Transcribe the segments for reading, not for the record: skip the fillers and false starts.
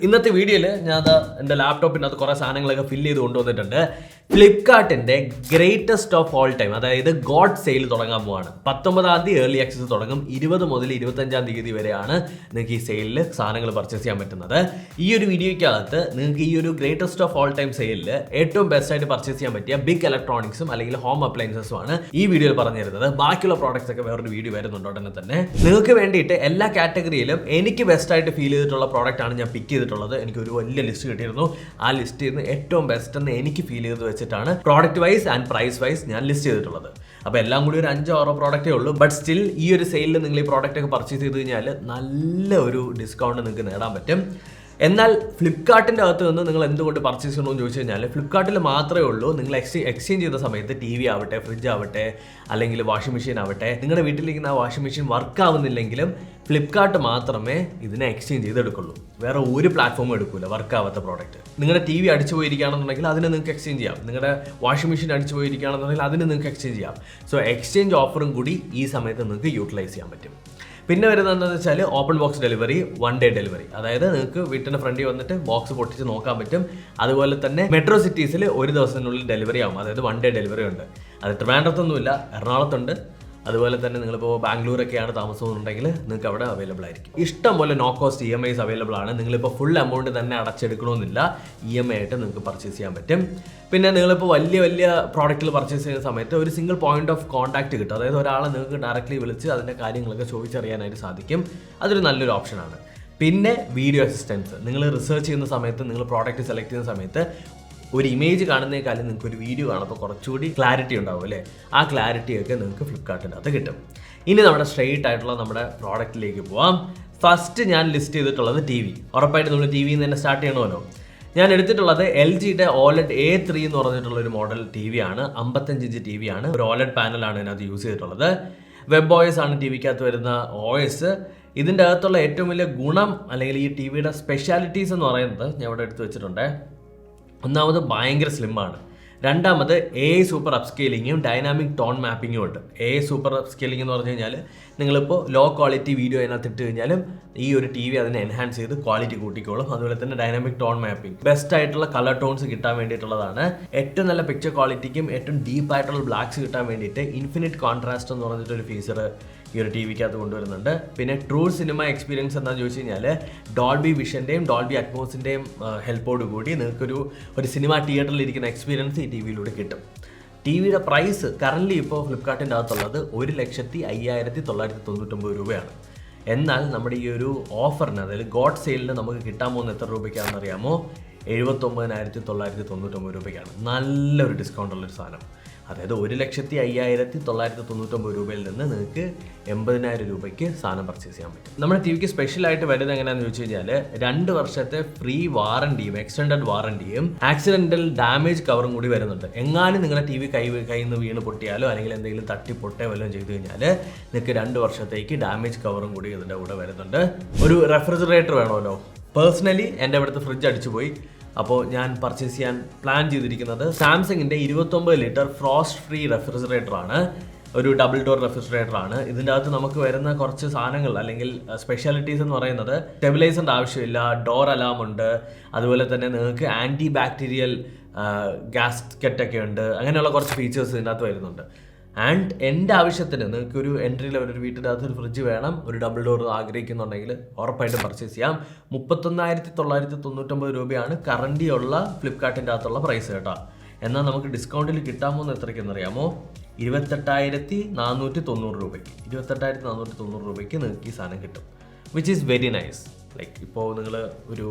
ഇന്നത്തെ വീഡിയോയിൽ ഞാൻ എൻ്റെ ലാപ്ടോപ്പിനകത്ത് കുറേ സാധനങ്ങളൊക്കെ ഫില്ല് ചെയ്ത് കൊണ്ടുവന്നിട്ടുണ്ട്. ഫ്ലിപ്കാർട്ടിൻ്റെ ഗ്രേറ്റസ്റ്റ് ഓഫ് ഓൾ ടൈം, അതായത് ഗോഡ് സെയിൽ തുടങ്ങാൻ പോവാണ്. 19-ാം തീയതി ഏർലി ആക്സസ് തുടങ്ങും. 20 മുതൽ 25-ാം തീയതി വരെയാണ് നിങ്ങൾക്ക് ഈ സെയിലിൽ സാധനങ്ങൾ പർച്ചേസ് ചെയ്യാൻ പറ്റുന്നത്. ഈ ഒരു വീഡിയോയ്ക്കകത്ത് നിങ്ങൾക്ക് ഈ ഒരു ഗ്രേറ്റസ്റ്റ് ഓഫ് ഓൾ ടൈം സെയിലിൽ ഏറ്റവും ബെസ്റ്റ് ആയിട്ട് പർച്ചേസ് ചെയ്യാൻ പറ്റിയ ബിഗ് ഇലക്ട്രോണിക്സും അല്ലെങ്കിൽ ഹോം അപ്ലയൻസസും ആണ് ഈ വീഡിയോയിൽ പറഞ്ഞു തരുന്നത്. ബാക്കിയുള്ള പ്രോഡക്റ്റ്സ് ഒക്കെ വേറൊരു വീഡിയോ വരുന്നുണ്ട് ഉടനെ തന്നെ. നിങ്ങൾക്ക് വേണ്ടിയിട്ട് എല്ലാ കാറ്റഗറിയിലും എനിക്ക് ബെസ്റ്റ് ആയിട്ട് ഫീൽ ചെയ്തിട്ടുള്ള പ്രോഡക്റ്റ് ആണ് ഞാൻ പിക്ക് ചെയ്തിട്ടുള്ളത്. എനിക്ക് ഒരു വലിയ ലിസ്റ്റ് കിട്ടിയിരുന്നു. ആ ലിസ്റ്റിൽ നിന്ന് ഏറ്റവും ബെസ്റ്റ് എന്ന് എനിക്ക് ഫീൽ ചെയ്ത് വെച്ചിട്ടാണ് product wise and price wise ഞാൻ ലിസ്റ്റ് ചെയ്തിട്ടുള്ളത്. അപ്പോൾ എല്ലാം കൂടി ഒരു 5-6 പ്രോഡക്റ്റേ ഉള്ളൂ. ബട്ട് സ്റ്റിൽ ഈ ഒരു സെയിലിൽ നിങ്ങൾ ഈ പ്രോഡക്റ്റ് ഒക്കെ പർച്ചേസ് ചെയ്ത് കഴിഞ്ഞാൽ നല്ല ഒരു ഡിസ്കൗണ്ട് നിങ്ങൾക്ക് നേടാൻ പറ്റും. എന്നാൽ ഫ്ലിപ്കാർട്ടിൻ്റെ അകത്ത് നിന്ന് നിങ്ങൾ എന്തുകൊണ്ട് പർച്ചേസ് ചെയ്യണമെന്ന് ചോദിച്ചു കഴിഞ്ഞാൽ ഫ്ലിപ്കാർട്ടിൽ മാത്രമേ ഉള്ളൂ നിങ്ങൾ എക്സ്ചേഞ്ച് ചെയ്ത സമയത്ത് TV ആവട്ടെ, ഫ്രിഡ്ജ് ആവട്ടെ, അല്ലെങ്കിൽ വാഷിംഗ് മെഷീൻ ആവട്ടെ, നിങ്ങളുടെ വീട്ടിലിരിക്കുന്ന ആ വാഷിംഗ് മെഷീൻ വർക്ക് ആവുന്നില്ലെങ്കിലും ഫ്ലിപ്കാർട്ട് മാത്രമേ ഇതിനെ എക്സ്ചേഞ്ച് ചെയ്തെടുക്കുള്ളൂ. വേറെ ഒരു പ്ലാറ്റ്ഫോമും എടുക്കില്ല വർക്ക് ആവാത്ത പ്രോഡക്റ്റ്. നിങ്ങളുടെ TV അടിച്ചു പോയിരിക്കുകയാണെന്നുണ്ടെങ്കിൽ അതിന് നിങ്ങൾക്ക് എക്സ്ചേഞ്ച് ചെയ്യാം. നിങ്ങളുടെ വാഷിംഗ് മെഷീൻ അടിച്ചു പോയിരിക്കുകയാണെന്നുണ്ടെങ്കിൽ അതിന് നിങ്ങൾക്ക് എക്സ്ചേഞ്ച് ചെയ്യാം. സോ എക്സ്ചേഞ്ച് ഓഫറും കൂടി ഈ സമയത്ത് നിങ്ങൾക്ക് യൂട്ടിലൈസ് ചെയ്യാൻ പറ്റും. പിന്നെ വരുന്നത് എന്താണെന്ന് വെച്ചാൽ open box delivery, 1 day delivery. അതായത് നിങ്ങൾക്ക് വീട്ടിൻ്റെ ഫ്രണ്ടിൽ വന്നിട്ട് ബോക്സ് പൊട്ടിച്ച് നോക്കാൻ പറ്റും. അതുപോലെ തന്നെ മെട്രോ സിറ്റീസിൽ ഒരു ദിവസത്തിനുള്ളിൽ ഡെലിവറി ആവും. അതായത് 1 ഡേ ഡെലിവറി ഉണ്ട്. അത് ട്രിവാൻഡ്രത്തൊന്നുമില്ല, എറണാകുളത്തുണ്ട്. അതുപോലെ തന്നെ നിങ്ങളിപ്പോൾ ബാംഗ്ലൂരൊക്കെയാണ് താമസമെന്നുണ്ടെങ്കിൽ നിങ്ങൾക്ക് അവിടെ അവൈലബിൾ ആയിരിക്കും. ഇഷ്ടം പോലെ നോ കോസ്റ്റ് EMIs അവൈലബിൾ ആണ്. നിങ്ങളിപ്പോൾ ഫുൾ എമൗണ്ട് തന്നെ അടച്ചെടുക്കണമെന്നില്ല, EMI ആയിട്ട് നിങ്ങൾക്ക് പർച്ചേസ് ചെയ്യാൻ പറ്റും. പിന്നെ നിങ്ങളിപ്പോൾ വലിയ പ്രോഡക്റ്റുകൾ പർച്ചേസ് ചെയ്യുന്ന സമയത്ത് ഒരു സിംഗിൾ പോയിന്റ് ഓഫ് കോൺടാക്ട് കിട്ടും. അതായത് ഒരാളെ നിങ്ങൾക്ക് ഡയറക്റ്റ്ലി വിളിച്ച് അതിൻ്റെ കാര്യങ്ങളൊക്കെ ചോദിച്ചറിയാനായിട്ട് സാധിക്കും. അതൊരു നല്ലൊരു ഓപ്ഷനാണ്. പിന്നെ വീഡിയോ അസിസ്റ്റൻസ്, നിങ്ങൾ റിസർച്ച് ചെയ്യുന്ന സമയത്ത്, നിങ്ങൾ പ്രോഡക്റ്റ് സെലക്ട് ചെയ്യുന്ന സമയത്ത് ഒരു ഇമേജ് കാണുന്നതിനേക്കാളും നിങ്ങൾക്ക് ഒരു വീഡിയോ കാണുമ്പോൾ കുറച്ചുകൂടി ക്ലാരിറ്റി ഉണ്ടാവും അല്ലേ? ആ ക്ലാരിറ്റിയൊക്കെ നിങ്ങൾക്ക് ഫ്ലിപ്കാർട്ടിൻ്റെ അകത്ത് കിട്ടും. ഇനി നമ്മുടെ സ്ട്രെയിറ്റ് ആയിട്ടുള്ള നമ്മുടെ പ്രോഡക്റ്റിലേക്ക് പോവാം. ഫസ്റ്റ് ഞാൻ ലിസ്റ്റ് ചെയ്തിട്ടുള്ളത് TV. ഉറപ്പായിട്ട് നമ്മൾ TV തന്നെ സ്റ്റാർട്ട് ചെയ്യണമല്ലോ. ഞാൻ എടുത്തിട്ടുള്ളത് LGയുടെ OLED A3 എന്ന് പറഞ്ഞിട്ടുള്ള ഒരു മോഡൽ TV ആണ്. 55 ഇഞ്ച് TV ആണ്. ഒരു OLED പാനലാണ് ഇതിനകത്ത് യൂസ് ചെയ്തിട്ടുള്ളത്. WebOS ആണ് TVക്കകത്ത് വരുന്ന OS. ഇതിൻ്റെ അകത്തുള്ള ഏറ്റവും വലിയ ഗുണം അല്ലെങ്കിൽ ഈ TVയുടെ സ്പെഷ്യാലിറ്റീസ് എന്ന് പറയുന്നത് ഞാൻ ഇവിടെ എടുത്ത് വെച്ചിട്ടുണ്ട്. ഒന്നാമത് ഭയങ്കര സ്ലിമ്മാണ്. രണ്ടാമത് AI സൂപ്പർ അപ്സ്കെയിലിങ്ങും ഡൈനാമിക് ടോൺ മാപ്പിങ്ങും ഉണ്ട്. AI സൂപ്പർ അപ്സ്കെയിലിംഗ് എന്ന് പറഞ്ഞു കഴിഞ്ഞാൽ നിങ്ങളിപ്പോൾ ലോ ക്വാളിറ്റി വീഡിയോ അതിനകത്ത് ഇട്ട് കഴിഞ്ഞാലും ഈ ഒരു TV അതിനെ എൻഹാൻസ് ചെയ്ത് ക്വാളിറ്റി കൂട്ടിക്കോളും. അതുപോലെ തന്നെ ഡൈനാമിക് ടോൺ മാപ്പിംഗ്, ബെസ്റ്റ് ആയിട്ടുള്ള കളർ ടോൺസ് കിട്ടാൻ വേണ്ടിയിട്ടുള്ളതാണ്. ഏറ്റവും നല്ല പിക്ചർ ക്വാളിറ്റിക്കും ഏറ്റവും ഡീപ്പ് ആയിട്ടുള്ള ബ്ലാക്സ് കിട്ടാൻ വേണ്ടിയിട്ട് ഇൻഫിനിറ്റ് കോൺട്രാസ്റ്റ് എന്ന് പറഞ്ഞിട്ടൊരു ഫീച്ചർ ഈ ഒരു TVക്കകത്ത് കൊണ്ടുവരുന്നുണ്ട്. പിന്നെ ട്രൂ സിനിമ എക്സ്പീരിയൻസ് എന്താണെന്ന് ചോദിച്ചു കഴിഞ്ഞാൽ ഡോൾബി വിഷൻ്റെയും ഡോൾബി അറ്റ്മോസിൻ്റെയും ഹെൽപ്പോട് കൂടി നിങ്ങൾക്കൊരു സിനിമ തിയേറ്ററിൽ ഇരിക്കുന്ന എക്സ്പീരിയൻസ് ഈ TVയിലൂടെ കിട്ടും. TVയുടെ പ്രൈസ് കറൻ്റ് ഇപ്പോൾ ഫ്ലിപ്കാർട്ടിൻ്റെ അകത്തുള്ളത് 1,05,999 രൂപയാണ്. എന്നാൽ നമ്മുടെ ഈ ഒരു ഓഫറിന്, അതായത് ഗോഡ് സെയിലിന് നമുക്ക് കിട്ടാൻ പോകുന്ന എത്ര രൂപയ്ക്കാണെന്ന് അറിയാമോ? 79,999 രൂപയ്ക്കാണ്. നല്ലൊരു ഡിസ്കൗണ്ട് ഉള്ളൊരു സാധനം. അതായത് 1,05,999 രൂപയിൽ നിന്ന് നിങ്ങൾക്ക് 80,000 രൂപയ്ക്ക് സാധനം പർച്ചേസ് ചെയ്യാൻ പറ്റും. നമ്മുടെ TVക്ക് സ്പെഷ്യലായിട്ട് വരുന്നത് എങ്ങനെയാണെന്ന് ചോദിച്ചു കഴിഞ്ഞാൽ 2 വർഷത്തെ ഫ്രീ വാറണ്ടിയും എക്സ്റ്റൻഡഡ് വാറണ്ടിയും ആക്സിഡൻ്റൽ ഡാമേജ് കവറും കൂടി വരുന്നുണ്ട്. എങ്ങാനും നിങ്ങളുടെ TV കയ്യിൽ നിന്ന് വീണ് പൊട്ടിയാലോ അല്ലെങ്കിൽ എന്തെങ്കിലും തട്ടി പൊട്ടുകയോ വല്ലതും ചെയ്തു കഴിഞ്ഞാൽ നിങ്ങൾക്ക് 2 വർഷത്തേക്ക് ഡാമേജ് കവറും കൂടി ഇതിൻ്റെ കൂടെ വരുന്നുണ്ട്. ഒരു റെഫ്രിജറേറ്റർ വേണമല്ലോ. പേഴ്സണലി എൻ്റെ അവിടുത്തെ ഫ്രിഡ്ജ് അടിച്ചു പോയി. അപ്പോൾ ഞാൻ പർച്ചേസ് ചെയ്യാൻ പ്ലാൻ ചെയ്തിരിക്കുന്നത് സാംസങ്ങിൻ്റെ 29 ലിറ്റർ ഫ്രോസ്റ്റ് ഫ്രീ റെഫ്രിജറേറ്ററാണ്. ഒരു ഡബിൾ ഡോർ റെഫ്രിജറേറ്ററാണ്. ഇതിൻ്റെ അകത്ത് നമുക്ക് വരുന്ന കുറച്ച് സാധനങ്ങൾ അല്ലെങ്കിൽ സ്പെഷ്യാലിറ്റീസ് എന്ന് പറയുന്നത് സ്റ്റെബിലൈസറിൻ്റെ ആവശ്യമില്ല, ഡോർ അലാം ഉണ്ട്, അതുപോലെ തന്നെ നിങ്ങൾക്ക് ആൻറ്റി ബാക്ടീരിയൽ ഗ്യാസ്കറ്റൊക്കെ ഉണ്ട്. അങ്ങനെയുള്ള കുറച്ച് ഫീച്ചേഴ്സ് ഇതിനകത്ത് വരുന്നുണ്ട്. ആൻഡ് എൻ്റെ ആവശ്യത്തിന് നിങ്ങൾക്കൊരു എൻട്രി ലെവൽ ഒരു വീട്ടിൻ്റെ അകത്ത് ഒരു ഫ്രിഡ്ജ് വേണം, ഒരു ഡബിൾ ഡോർ ആഗ്രഹിക്കുന്നുണ്ടെങ്കിൽ ഉറപ്പായിട്ടും പർച്ചേസ് ചെയ്യാം. 31,999 രൂപയാണ് കറൻ്റ് ഉള്ള ഫ്ലിപ്കാർട്ടിൻ്റെ അകത്തുള്ള പ്രൈസ് കേട്ടോ. എന്നാൽ നമുക്ക് ഡിസ്കൗണ്ടിൽ കിട്ടാൻ പോകുന്ന എത്രയ്ക്കെന്ന് അറിയാമോ? 28,490 രൂപയ്ക്ക്. 28,490 രൂപയ്ക്ക് നിങ്ങൾക്ക് ഈ സാധനം കിട്ടും, which is very nice. Like ഇപ്പോൾ നിങ്ങൾ ഒരു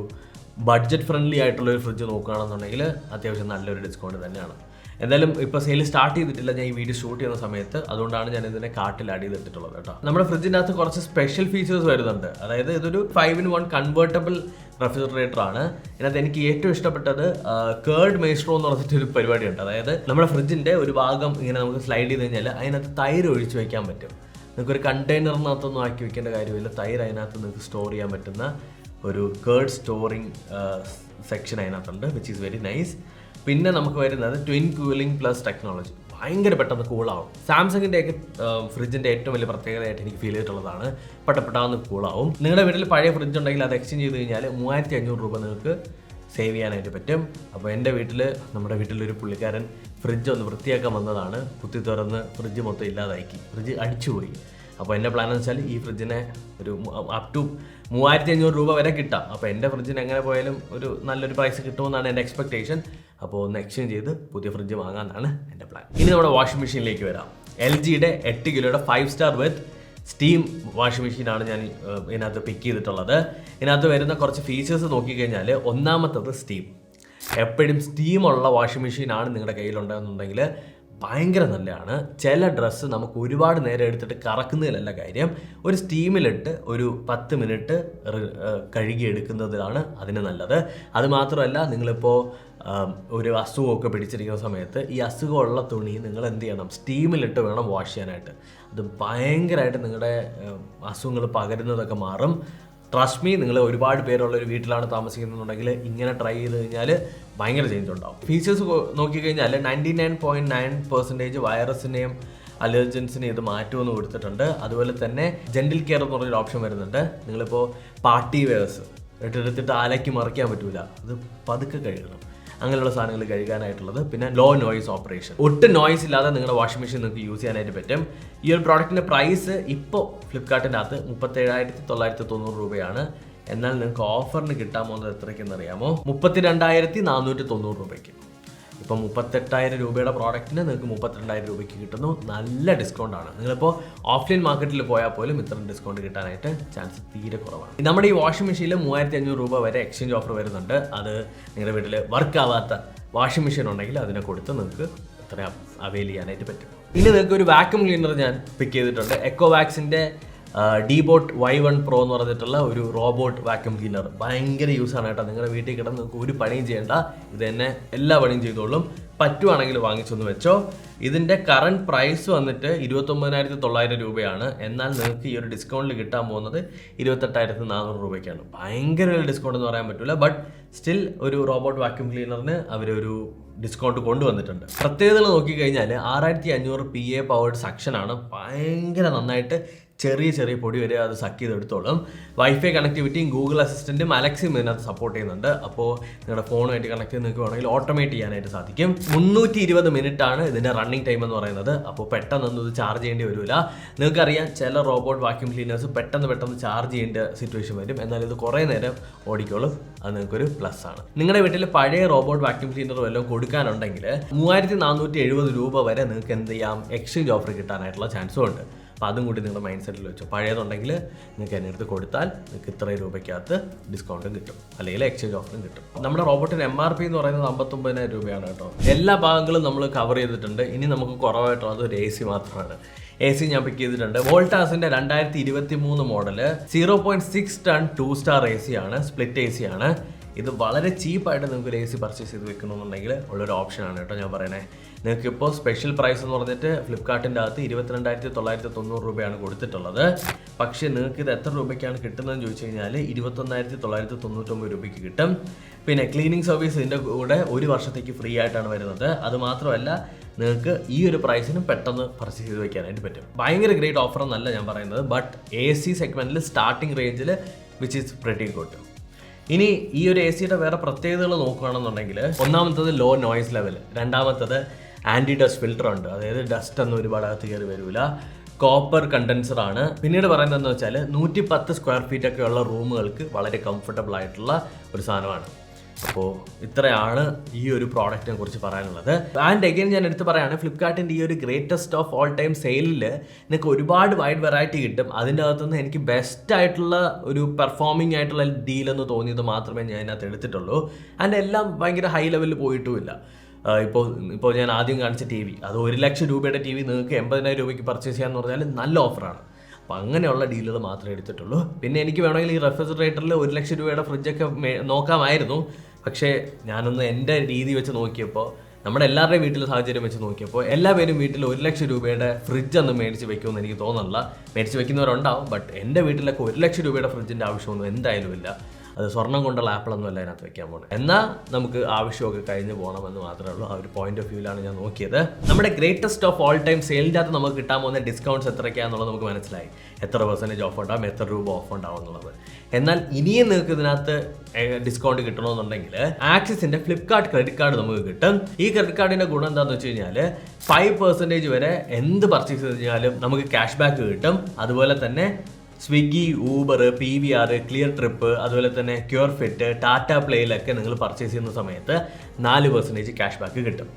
ബഡ്ജറ്റ് ഫ്രണ്ട്ലി ആയിട്ടുള്ളൊരു ഫ്രിഡ്ജ് നോക്കുകയാണെന്നുണ്ടെങ്കിൽ അത്യാവശ്യം നല്ലൊരു ഡിസ്കൗണ്ട് തന്നെയാണ്. എന്തായാലും ഇപ്പോൾ സെയിൽ സ്റ്റാർട്ട് ചെയ്തിട്ടില്ല ഞാൻ ഈ വീഡിയോ ഷൂട്ട് ചെയ്യുന്ന സമയത്ത്. അതുകൊണ്ടാണ് ഞാൻ ഇതിനെ കാർട്ടിൽ ആഡ് ചെയ്തിട്ടുള്ളത് കേട്ടോ. നമ്മുടെ ഫ്രിഡ്ജിൻ്റെ അകത്ത് കുറച്ച് സ്പെഷ്യൽ ഫീച്ചേഴ്സ് വരുന്നുണ്ട്. അതായത് ഇതൊരു 5-in-1 കൺവേർട്ടബിൾ റെഫ്രിജറേറ്റർ ആണ്. ഇതിനകത്ത് എനിക്ക് ഏറ്റവും ഇഷ്ടപ്പെട്ടത് കേർഡ് മേസ്ട്രോ എന്ന് പറഞ്ഞിട്ടൊരു പരിപാടിയുണ്ട്. അതായത് നമ്മുടെ ഫ്രിഡ്ജിൻ്റെ ഒരു ഭാഗം ഇങ്ങനെ നമുക്ക് സ്ലൈഡ് ചെയ്ത് കഴിഞ്ഞാൽ അതിനകത്ത് തൈര് ഒഴിച്ച് വയ്ക്കാൻ പറ്റും. നിങ്ങൾക്കൊരു കണ്ടെയ്നറിനകത്തൊന്നും ആക്കി വെക്കേണ്ട കാര്യമില്ല. തൈര് അതിനകത്ത് നിങ്ങൾക്ക് സ്റ്റോർ ചെയ്യാൻ പറ്റുന്ന ഒരു കേർഡ് സ്റ്റോറിങ് സെക്ഷൻ അതിനകത്തുണ്ട്, വിച്ച് ഈസ് വെരി നൈസ്. പിന്നെ നമുക്ക് വരുന്നത് ട്വിൻ കൂളിംഗ് പ്ലസ് ടെക്നോളജി. ഭയങ്കര പെട്ടെന്ന് കൂളാവും. സാംസങ്ങിൻ്റെയൊക്കെ ഫ്രിഡ്ജിൻ്റെ ഏറ്റവും വലിയ പ്രത്യേകതയായിട്ട് എനിക്ക് ഫീൽ ചെയ്തിട്ടുള്ളതാണ്, പെട്ടെന്ന് കൂളാവും. നിങ്ങളുടെ വീട്ടിൽ പഴയ ഫ്രിഡ്ജ് ഉണ്ടെങ്കിൽ അത് എക്സ്ചേഞ്ച് ചെയ്ത് കഴിഞ്ഞാൽ 3500 രൂപ നിങ്ങൾക്ക് സേവ് ചെയ്യാനായിട്ട് പറ്റും. അപ്പോൾ എൻ്റെ നമ്മുടെ വീട്ടിലൊരു പുള്ളിക്കാരൻ ഫ്രിഡ്ജ് ഒന്ന് വൃത്തിയാക്കാൻ വന്നതാണ്. കുത്തി തുറന്ന് ഫ്രിഡ്ജ് മൊത്തം ഇല്ലാതാക്കി, ഫ്രിഡ്ജ് അടിച്ചുപോയി. അപ്പോൾ എൻ്റെ പ്ലാൻ എന്ന് വെച്ചാൽ ഈ ഫ്രിഡ്ജിനെ ഒരു അപ് ടു 3500 രൂപ വരെ കിട്ടാം. അപ്പോൾ എൻ്റെ ഫ്രിഡ്ജിന് എങ്ങനെ പോയാലും ഒരു നല്ലൊരു പ്രൈസ് കിട്ടുമെന്നാണ് എൻ്റെ എക്സ്പെക്ടേഷൻ. അപ്പോൾ ഒന്ന് എക്സ്ചേഞ്ച് ചെയ്ത് പുതിയ ഫ്രിഡ്ജ് വാങ്ങാനാണ് എൻ്റെ പ്ലാൻ. ഇനി നമ്മുടെ വാഷിംഗ് മെഷീനിലേക്ക് വരാം. LGയുടെ 8 കിലോയുടെ 5 സ്റ്റാർ വിത്ത് സ്റ്റീം വാഷിംഗ് മെഷീനാണ് ഞാൻ ഇതിനകത്ത് പിക്ക് ചെയ്തിട്ടുള്ളത്. ഇതിനകത്ത് വരുന്ന കുറച്ച് ഫീച്ചേഴ്സ് നോക്കിക്കഴിഞ്ഞാൽ, ഒന്നാമത്തത് സ്റ്റീം. എപ്പോഴും സ്റ്റീമുള്ള വാഷിംഗ് മെഷീനാണ് നിങ്ങളുടെ കയ്യിലുണ്ടെന്നുണ്ടെങ്കിൽ ഭയങ്കര നല്ലതാണ്. ചില ഡ്രസ്സ് നമുക്ക് ഒരുപാട് നേരം എടുത്തിട്ട് കറക്കുന്നതിലല്ല കാര്യം, ഒരു സ്റ്റീമിലിട്ട് ഒരു 10 മിനിറ്റ് കഴുകിയെടുക്കുന്നതിലാണ് അതിന് നല്ലത്. അതുമാത്രമല്ല, നിങ്ങളിപ്പോൾ ഒരു അസുഖമൊക്കെ പിടിച്ചിരിക്കുന്ന സമയത്ത് ഈ അസുഖമുള്ള തുണി നിങ്ങൾ എന്ത് ചെയ്യണം, സ്റ്റീമിലിട്ട് വേണം വാഷ് ചെയ്യാനായിട്ട്. അത് ഭയങ്കരമായിട്ട് നിങ്ങളുടെ അസുഖങ്ങൾ പകരുന്നതൊക്കെ മാറും. ട്രസ്റ്റ് മീ, നിങ്ങൾ ഒരുപാട് പേരുള്ള ഒരു വീട്ടിലാണ് താമസിക്കുന്നുണ്ടെങ്കിൽ ഇങ്ങനെ ട്രൈ ചെയ്ത് കഴിഞ്ഞാൽ ഭയങ്കര ചേഞ്ച് ഉണ്ടാവും. ഫീച്ചേഴ്സ് നോക്കിക്കഴിഞ്ഞാൽ 99.9% വൈറസിനെയും അലർജൻസിനെയും ഇത് മാറ്റുമെന്ന് കൊടുത്തിട്ടുണ്ട്. അതുപോലെ തന്നെ ജെന്റിൽ കെയർ എന്ന് പറഞ്ഞൊരു ഓപ്ഷൻ വരുന്നുണ്ട്. നിങ്ങളിപ്പോൾ പാർട്ടി വെയർസ് എടുത്തിട്ട് അലക്കി മറിക്കാൻ പറ്റൂല, അത് പതുക്കെ കഴുകണം, അങ്ങനെയുള്ള സാധനങ്ങൾ കഴുകാനായിട്ടുള്ളത്. പിന്നെ ലോ നോയ്സ് ഓപ്പറേഷൻ, ഒട്ടും നോയ്സ് ഇല്ലാതെ നിങ്ങളുടെ വാഷിംഗ് മെഷീൻ നിങ്ങൾക്ക് യൂസ് ചെയ്യാനായിട്ട് പറ്റും. ഈ ഒരു പ്രോഡക്റ്റിൻ്റെ പ്രൈസ് ഇപ്പോൾ ഫ്ലിപ്കാർട്ടിൻ്റെ അകത്ത് 37,990 രൂപയാണ്. എന്നാൽ നിങ്ങൾക്ക് ഓഫറിന് കിട്ടാൻ പോകുന്നത് എത്രയ്ക്കെന്ന് അറിയാമോ? 32,490 രൂപയ്ക്ക്. ഇപ്പം 38,000 രൂപയുടെ പ്രോഡക്റ്റിന് നിങ്ങൾക്ക് 32,000 രൂപയ്ക്ക് കിട്ടുന്നു. നല്ല ഡിസ്കൗണ്ടാണ്. നിങ്ങളിപ്പോൾ ഓഫ്ലൈൻ മാർക്കറ്റിൽ പോയാൽ പോലും ഇത്രയും ഡിസ്കൗണ്ട് കിട്ടാനായിട്ട് ചാൻസ് തീരെ കുറവാണ്. നമ്മുടെ ഈ വാഷിംഗ് മെഷീനിൽ 3,500 രൂപ വരെ എക്സ്ചേഞ്ച് ഓഫർ വരുന്നുണ്ട്. അത് നിങ്ങളുടെ വീട്ടിൽ വർക്ക് ആവാത്ത വാഷിംഗ് മെഷീൻ ഉണ്ടെങ്കിൽ അതിനെ കൊടുത്ത് നിങ്ങൾക്ക് എത്ര അവൈൽ ചെയ്യാനായിട്ട് പറ്റും. ഇനി നിങ്ങൾക്ക് ഒരു വാക്യൂം ക്ലീനർ ഞാൻ പിക്ക് ചെയ്തിട്ടുണ്ട്. എക്കോവാക്സിൻ്റെ ഡീബോട്ട് Y1 Pro എന്ന് പറഞ്ഞിട്ടുള്ള ഒരു റോബോട്ട് വാക്യൂം ക്ലീനർ. ഭയങ്കര യൂസാണ് കേട്ടോ. നിങ്ങളുടെ വീട്ടിൽ കിടന്ന് നിങ്ങൾക്ക് ഒരു പണിയും ചെയ്യേണ്ട, ഇത് തന്നെ എല്ലാ പണിയും ചെയ്തോളും. പറ്റുവാണെങ്കിൽ വാങ്ങിച്ചൊന്ന് വെച്ചോ. ഇതിൻ്റെ കറണ്ട് പ്രൈസ് വന്നിട്ട് 29,900 രൂപയാണ്. എന്നാൽ നിങ്ങൾക്ക് ഈ ഒരു ഡിസ്കൗണ്ടിൽ കിട്ടാൻ പോകുന്നത് 28,400 രൂപയ്ക്കാണ്. ഭയങ്കര ഒരു ഡിസ്കൗണ്ട് എന്ന് പറയാൻ പറ്റില്ല, ബട്ട് സ്റ്റിൽ ഒരു റോബോട്ട് വാക്യൂം ക്ലീനറിന് അവരൊരു ഡിസ്കൗണ്ട് കൊണ്ടുവന്നിട്ടുണ്ട്. പ്രത്യേകതകൾ നോക്കിക്കഴിഞ്ഞാൽ 6500 PA പവേർഡ് സക്ഷനാണ്. ഭയങ്കര നന്നായിട്ട് ചെറിയ പൊടി വരെ അത് സക്ക് ചെയ്തെടുത്തോളും. വൈഫൈ കണക്ടിവിറ്റിയും ഗൂഗിൾ അസിസ്റ്റൻറ്റും അലക്സയും ഇതിനകത്ത് സപ്പോർട്ട് ചെയ്യുന്നുണ്ട്. അപ്പോൾ നിങ്ങളുടെ ഫോണുമായിട്ട് കണക്ട് ചെയ്ത് നിൽക്കുകയാണെങ്കിൽ ഓട്ടോമേറ്റ് ചെയ്യാനായിട്ട് സാധിക്കും. 320 മിനിറ്റാണ് ഇതിൻ്റെ റണ്ണിങ് ടൈം എന്ന് പറയുന്നത്. അപ്പോൾ പെട്ടെന്നൊന്നും ഇത് ചാർജ് ചെയ്യേണ്ടി വരില്ല. നിങ്ങൾക്കറിയാം, ചില റോബോട്ട് വാക്യൂം ക്ലീനേഴ്സ് പെട്ടെന്ന് ചാർജ് ചെയ്യേണ്ട സിറ്റുവേഷൻ വരും. എന്നാൽ ഇത് കുറേ നേരം ഓടിക്കോളും. അത് നിങ്ങൾക്കൊരു പ്ലസ് ആണ്. നിങ്ങളുടെ വീട്ടിൽ പഴയ റോബോട്ട് വാക്യൂം ക്ലീനർ വല്ലതും കൊടുക്കാനുണ്ടെങ്കിൽ 3,470 രൂപ വരെ നിങ്ങൾക്ക് എന്ത് ചെയ്യാം, എക്സ്ചേഞ്ച് ഓഫർ കിട്ടാനായിട്ടുള്ള ചാൻസും ഉണ്ട്. അപ്പോൾ അതും കൂടി നിങ്ങളുടെ മൈൻഡ് സെറ്റിൽ വെച്ചു. പഴയതുണ്ടെങ്കിൽ നിങ്ങൾക്ക് എന്നെ അടുത്ത് കൊടുത്താൽ നിങ്ങൾക്ക് ഇത്രയും രൂപയ്ക്കകത്ത് ഡിസ്കൗണ്ടും കിട്ടും, അല്ലെങ്കിൽ എക്സ്ചേഞ്ച് ഓഫറും കിട്ടും. നമ്മുടെ റോബോട്ടിന് MRP എന്ന് പറയുന്നത് 59,000 രൂപയാണ് കേട്ടോ. എല്ലാ ഭാഗങ്ങളും നമ്മൾ കവർ ചെയ്തിട്ടുണ്ട്. ഇനി നമുക്ക് കുറവായിട്ടുള്ളത് ഒരു AC മാത്രമാണ്. AC ഞാൻ പിക്ക് ചെയ്തിട്ടുണ്ട്. വോൾട്ടാസിൻ്റെ 2023 മോഡല് 0.6 ടൺ 2 സ്റ്റാർ AC ആണ്, സ്പ്ലിറ്റ് AC ആണ്. ഇത് വളരെ ചീപ്പായിട്ട് നിങ്ങൾക്ക് ഒരു AC പർച്ചേസ് ചെയ്ത് വെക്കണമെന്നുണ്ടെങ്കിൽ ഉള്ളൊരു ഓപ്ഷനാണ് കേട്ടോ ഞാൻ പറയണേ. നിങ്ങൾക്ക് ഇപ്പോൾ സ്പെഷ്യൽ പ്രൈസ് എന്ന് പറഞ്ഞിട്ട് ഫ്ലിപ്കാർട്ടിൻ്റെ അകത്ത് 22,990 രൂപയാണ് കൊടുത്തിട്ടുള്ളത്. പക്ഷേ നിങ്ങൾക്ക് ഇത് എത്ര രൂപയ്ക്കാണ് കിട്ടുന്നതെന്ന് ചോദിച്ചു കഴിഞ്ഞാൽ 21,999 രൂപയ്ക്ക് കിട്ടും. പിന്നെ ക്ലീനിങ് സർവീസ് ഇതിൻ്റെ കൂടെ 1 വർഷത്തേക്ക് ഫ്രീ ആയിട്ടാണ് വരുന്നത്. അതുമാത്രമല്ല, നിങ്ങൾക്ക് ഈ ഒരു പ്രൈസിനും പെട്ടെന്ന് പർച്ചേസ് ചെയ്ത് വെക്കാനായിട്ട് പറ്റും. ഭയങ്കര ഗ്രേറ്റ് ഓഫർ എന്നല്ല ഞാൻ പറയുന്നത്, ബട്ട് AC സെഗ്മെൻറ്റിൽ സ്റ്റാർട്ടിംഗ് റേഞ്ചിൽ വിച്ച് ഈസ് പ്രിറ്റി ഗുഡ്. ഇനി ഈ ഒരു AC-യുടെ വേറെ പ്രത്യേകതകൾ നോക്കുകയാണെന്നുണ്ടെങ്കിൽ, ഒന്നാമത്തത് ലോ നോയ്സ് ലെവൽ, രണ്ടാമത്തത് ആൻറ്റി ഡസ്റ്റ് ഫിൽറ്റർ ഉണ്ട്. അതായത് ഡസ്റ്റ് ഒന്നും ഒരുപാട് അകത്ത് കയറി വരില്ല. കോപ്പർ കണ്ടൻസർ ആണ്. പിന്നീട് പറയുന്നതെന്ന് വെച്ചാൽ 110 സ്ക്വയർ ഫീറ്റ് ഒക്കെ ഉള്ള റൂമുകൾക്ക് വളരെ കംഫർട്ടബിൾ ആയിട്ടുള്ള ഒരു സാധനമാണ്. അപ്പോൾ ഇത്രയാണ് ഈ ഒരു പ്രോഡക്റ്റിനെ കുറിച്ച് പറയാനുള്ളത്. ആൻഡ് അഗൈൻ ഞാൻ എടുത്ത് പറയുകയാണ്, ഫ്ലിപ്കാർട്ടിൻ്റെ ഈ ഒരു ഗ്രേറ്റസ്റ്റ് ഓഫ് ഓൾ ടൈം സെയിലിൽ നിങ്ങൾക്ക് ഒരുപാട് വൈഡ് വെറൈറ്റി കിട്ടും. അതിൻ്റെ അകത്തുനിന്ന് എനിക്ക് ബെസ്റ്റ് ആയിട്ടുള്ള ഒരു പെർഫോമിംഗ് ആയിട്ടുള്ള ഡീലെന്ന് തോന്നിയത് മാത്രമേ ഞാൻ അതിനകത്ത് എടുത്തിട്ടുള്ളൂ. ആൻഡ് എല്ലാം ഭയങ്കര ഹൈ ലെവലിൽ പോയിട്ടുമില്ല. ഇപ്പോൾ ഞാൻ ആദ്യം കാണിച്ച TV, അത് 1 ലക്ഷം രൂപയുടെ TV നിങ്ങൾക്ക് 80,000 രൂപയ്ക്ക് പർച്ചേസ് ചെയ്യാമെന്ന് പറഞ്ഞാൽ നല്ല ഓഫറാണ്. അപ്പോൾ അങ്ങനെയുള്ള ഡീലുകൾ മാത്രമേ എടുത്തിട്ടുള്ളൂ. പിന്നെ എനിക്ക് വേണമെങ്കിൽ ഈ റെഫ്രിജറേറ്ററിൽ 1 ലക്ഷം രൂപയുടെ ഫ്രിഡ്ജൊക്കെ നോക്കാമായിരുന്നു. പക്ഷേ ഞാനൊന്ന് എൻ്റെ രീതി വെച്ച് നോക്കിയപ്പോൾ, നമ്മുടെ എല്ലാവരുടെയും വീട്ടിലെ സാഹചര്യം വെച്ച് നോക്കിയപ്പോൾ, എല്ലാവരും വീട്ടിൽ 1 ലക്ഷം രൂപയുടെ ഫ്രിഡ്ജൊന്നും മേടിച്ച് വെക്കുമെന്ന് എനിക്ക് തോന്നുന്നില്ല. മേടിച്ച് വെക്കുന്നവരുണ്ടാവും, ബട്ട് എൻ്റെ വീട്ടിലൊക്കെ 1 ലക്ഷം രൂപയുടെ ഫ്രിഡ്ജിൻ്റെ ആവശ്യമൊന്നും എന്തായാലും ഇല്ല. അത് സ്വർണ്ണം കൊണ്ടുള്ള ആപ്പിളൊന്നും അല്ല അതിനകത്ത് വെക്കാൻ പോകുന്നത്. എന്നാൽ നമുക്ക് ആവശ്യമൊക്കെ കഴിഞ്ഞ് പോകണമെന്ന് മാത്രമേ ഉള്ളൂ. ആ ഒരു പോയിന്റ് ഓഫ് വ്യൂവിലാണ് ഞാൻ നോക്കിയത്. നമ്മുടെ ഗ്രേറ്റസ്റ്റ് ഓഫ് ഓൾ ടൈം സെയിലിൻ്റെ അകത്ത് നമുക്ക് കിട്ടാൻ പോകുന്ന ഡിസ്കൗണ്ട്സ് എത്രയ്ക്കാന്നുള്ളത് നമുക്ക് മനസ്സിലായി. എത്ര % ഓഫ് ഉണ്ടാവും, എത്ര രൂപ ഓഫ് ഉണ്ടാവും എന്നുള്ളത്. എന്നാൽ ഇനിയും നിങ്ങൾക്ക് ഇതിനകത്ത് ഡിസ്കൗണ്ട് കിട്ടണമെന്നുണ്ടെങ്കിൽ ആക്സിസിന്റെ ഫ്ലിപ്കാർട്ട് ക്രെഡിറ്റ് കാർഡ് നമുക്ക് കിട്ടും. ഈ ക്രെഡിറ്റ് കാർഡിന്റെ ഗുണം എന്താണെന്ന് വെച്ച് കഴിഞ്ഞാൽ 5% വരെ എന്ത് പർച്ചേസ് ചെയ്ത് കഴിഞ്ഞാലും നമുക്ക് ക്യാഷ് ബാക്ക് കിട്ടും. അതുപോലെ തന്നെ Swiggy, Uber, PVR, clear trip, അതുപോലെ തന്നെ ക്യൂർ ഫിറ്റ്, ടാറ്റ പ്ലേയിലൊക്കെ നിങ്ങൾ പർച്ചേസ് ചെയ്യുന്ന സമയത്ത് 4% ക്യാഷ് ബാക്ക് കിട്ടും.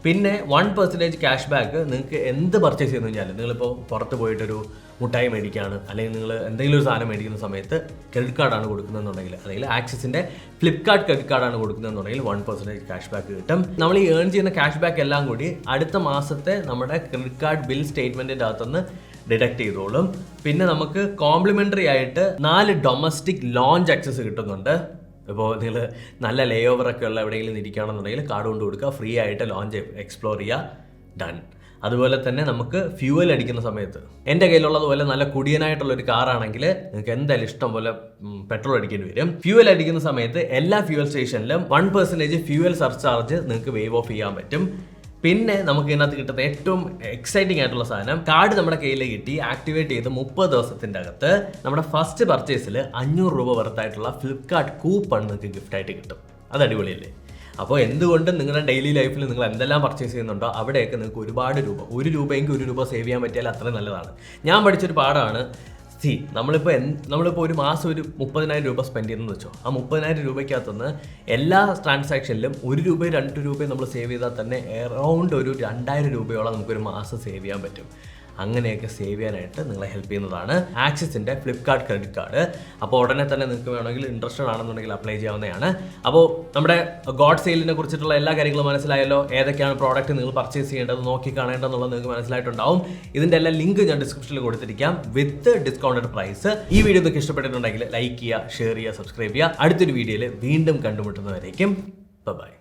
പിന്നെ 1% ക്യാഷ് ബാക്ക് നിങ്ങൾക്ക് എന്ത് പർച്ചേസ് ചെയ്ത് കഴിഞ്ഞാലും, നിങ്ങളിപ്പോൾ പുറത്ത് പോയിട്ടൊരു മുട്ടായി മേടിക്കുകയാണ്, അല്ലെങ്കിൽ നിങ്ങൾ എന്തെങ്കിലും ഒരു സാധനം മേടിക്കുന്ന സമയത്ത് ക്രെഡിറ്റ് കാർഡാണ് കൊടുക്കുന്നതെന്നുണ്ടെങ്കിൽ, അല്ലെങ്കിൽ ആക്സിസിൻ്റെ ഫ്ലിപ്കാർട്ട് ക്രെഡിറ്റ് കാർഡാണ് കൊടുക്കുന്നതെന്നുണ്ടെങ്കിൽ 1% ക്യാഷ് ബാക്ക് കിട്ടും. നമ്മൾ ഈ ഏൺ ചെയ്യുന്ന ക്യാഷ് ബാക്ക് എല്ലാം കൂടി അടുത്ത മാസത്തെ നമ്മുടെ ക്രെഡിറ്റ് കാർഡ് ബിൽ സ്റ്റേറ്റ്മെൻറ്റിൻ്റെ അകത്തുനിന്ന് ഡിഡക്ട് ചെയ്തോളും. പിന്നെ നമുക്ക് കോംപ്ലിമെൻ്ററി ആയിട്ട് 4 ഡൊമസ്റ്റിക് ലോഞ്ച് ആക്സസ് കിട്ടുന്നുണ്ട്. ഇപ്പോൾ നിങ്ങൾ നല്ല ലേ ഓവറൊക്കെ ഉള്ള എവിടെയെങ്കിലും ഇരിക്കുകയാണെന്നുണ്ടെങ്കിൽ കാർഡ് കൊണ്ട് കൊടുക്കുക, ഫ്രീ ആയിട്ട് ലോഞ്ച് എക്സ്പ്ലോർ ചെയ്യുക, ഡൺ. അതുപോലെ തന്നെ നമുക്ക് ഫ്യൂവൽ അടിക്കുന്ന സമയത്ത്, എൻ്റെ കയ്യിലുള്ളതുപോലെ നല്ല കുടിയനായിട്ടുള്ള ഒരു കാറാണെങ്കിൽ നിങ്ങൾക്ക് എന്തായാലും ഇഷ്ടം പോലെ പെട്രോൾ അടിക്കേണ്ടി വരും. ഫ്യൂവൽ അടിക്കുന്ന സമയത്ത് എല്ലാ ഫ്യൂവൽ സ്റ്റേഷനിലും 1% ഫ്യൂവൽ സർചാർജ് നിങ്ങൾക്ക് വേവ് ഓഫ് ചെയ്യാൻ പറ്റും. പിന്നെ നമുക്ക് ഇതിനകത്ത് കിട്ടുന്ന ഏറ്റവും എക്സൈറ്റിംഗ് ആയിട്ടുള്ള സാധനം, കാർഡ് നമ്മുടെ കയ്യിലേക്ക് കിട്ടി ആക്ടിവേറ്റ് ചെയ്ത് 30 ദിവസത്തിൻ്റെ അകത്ത് നമ്മുടെ ഫസ്റ്റ് പർച്ചേസിൽ 500 രൂപ വർത്തായിട്ടുള്ള ഫ്ലിപ്കാർട്ട് കൂപ്പൺ നിങ്ങൾക്ക് ഗിഫ്റ്റായിട്ട് കിട്ടും. അത് അടിപൊളിയല്ലേ? അപ്പോൾ എന്തുകൊണ്ടും നിങ്ങളുടെ ഡെയിലി ലൈഫിൽ നിങ്ങൾ എന്തെല്ലാം പർച്ചേസ് ചെയ്യുന്നുണ്ടോ അവിടെയൊക്കെ നിങ്ങൾക്ക് ഒരുപാട് രൂപ, 1 രൂപയെങ്കിൽ 1 രൂപ സേവ് ചെയ്യാൻ പറ്റിയാൽ അത്രയും നല്ലതാണ്. ഞാൻ പഠിച്ചൊരു പാഠമാണ്. നമ്മളിപ്പോൾ ഒരു മാസം ഒരു 30,000 രൂപ സ്പെൻഡ് ചെയ്യുന്നതെന്ന് വെച്ചോ, ആ 30,000 രൂപയ്ക്കകത്തുനിന്ന് എല്ലാ ട്രാൻസാക്ഷനിലും 1 രൂപയും 2 രൂപയും നമ്മൾ സേവ് ചെയ്താൽ തന്നെ എറൗണ്ട് ഒരു 2,000 രൂപയോളം നമുക്കൊരു മാസം സേവ് ചെയ്യാൻ പറ്റും. അങ്ങനെയൊക്കെ സേവ് ചെയ്യാനായിട്ട് നിങ്ങളെ ഹെൽപ്പ് ചെയ്യുന്നതാണ് ആക്സിസിൻ്റെ ഫ്ലിപ്കാർട്ട് ക്രെഡിറ്റ് കാർഡ്. അപ്പോൾ ഉടനെ തന്നെ നിങ്ങൾക്ക് വേണമെങ്കിൽ ഇൻട്രസ്റ്റഡ് ആണെന്നുണ്ടെങ്കിൽ അപ്ലൈ ചെയ്യാവുന്നതാണ്. അപ്പോൾ നമ്മുടെ ഗോഡ് സെയിലിനെ കുറിച്ചിട്ടുള്ള എല്ലാ കാര്യങ്ങളും മനസ്സിലായല്ലോ. ഏതൊക്കെയാണ് പ്രോഡക്റ്റ് നിങ്ങൾ പർച്ചേസ് ചെയ്യേണ്ടത്, നോക്കി കാണേണ്ടതെന്നുള്ളത് നിങ്ങൾക്ക് മനസ്സിലായിട്ടുണ്ടാവും. ഇതിൻ്റെ എല്ലാ ലിങ്ക് ഞാൻ ഡിസ്ക്രിപ്ഷനിൽ കൊടുത്തിരിക്കാം വിത്ത് ഡിസ്കൗണ്ടഡ് പ്രൈസ്. ഈ വീഡിയോ നിങ്ങൾക്ക് ഇഷ്ടപ്പെട്ടിട്ടുണ്ടെങ്കിൽ ലൈക്ക് ചെയ്യുക, ഷെയർ ചെയ്യുക, സബ്സ്ക്രൈബ് ചെയ്യുക. അടുത്തൊരു വീഡിയോയിൽ വീണ്ടും കണ്ടുമുട്ടുന്നവരേക്കും ബൈ.